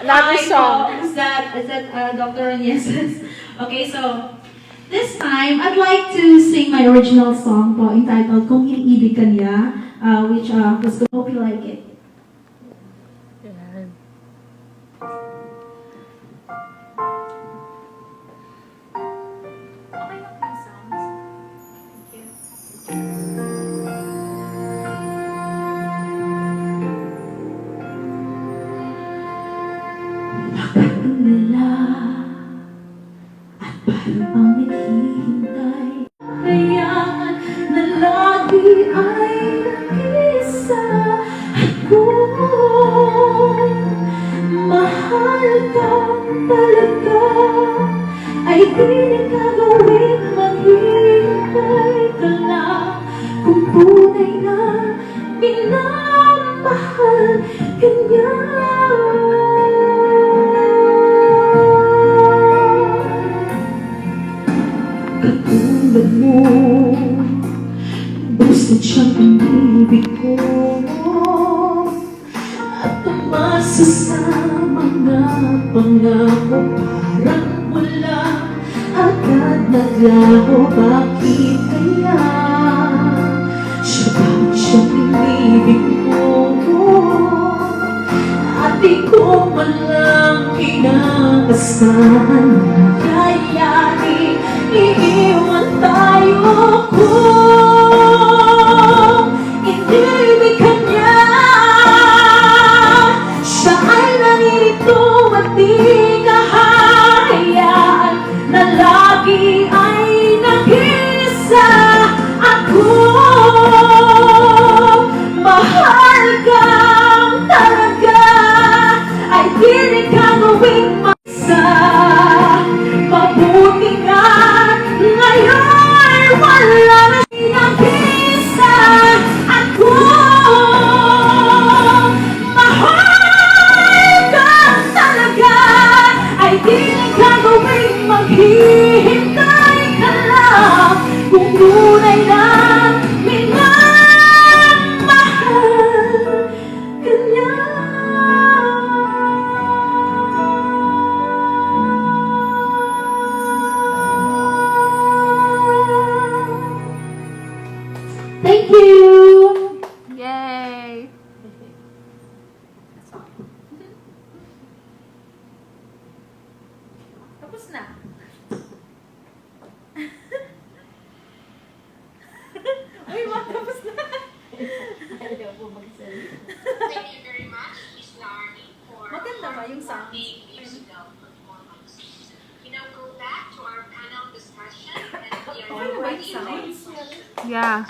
Another song. Is that Dr. Agnes? Okay, so this time I'd like to sing my original song po entitled Kung Iniibig Ka Niya, which was good. Hope you like it. Yan. Okay lang yung sounds. Thank you. Nila at parang ang naghihintay, hayaan na lagi ay nag-isa. At kung mahal ka talaga, ay di na gagawin maghihintay ka lang. Kung tunay na minamahal ka niya, katulad mo, basta siyang inibig ko, at umasa sa mga pangako, parang wala agad naglaho. Bakit kaya siya ba siyang inibig mo, at di ko man lang inaasahan? Kaya iiwan tayo kung inibig ka niya. Siya ay narito at di ka hahayaan na lagi ay nag-isa. At kung mahal kang talaga, ay di rin gagawing mag-isa. Mabuti nga ngayon wala na nag-isa. At kung mahal kang talaga, ay di na gagawing maghihintay ka lang. Kung tunay na minamahal ka niya. Thank you! Yay! Tapos na. Uy, tapos na. Ayaw po magsalita. Thank you very much, Miss Larnie, for Maganda ba yung sound? being musical performance. You know, go back to our panel discussion and we Okay are na ba yung ready sounds? for questions. Yeah.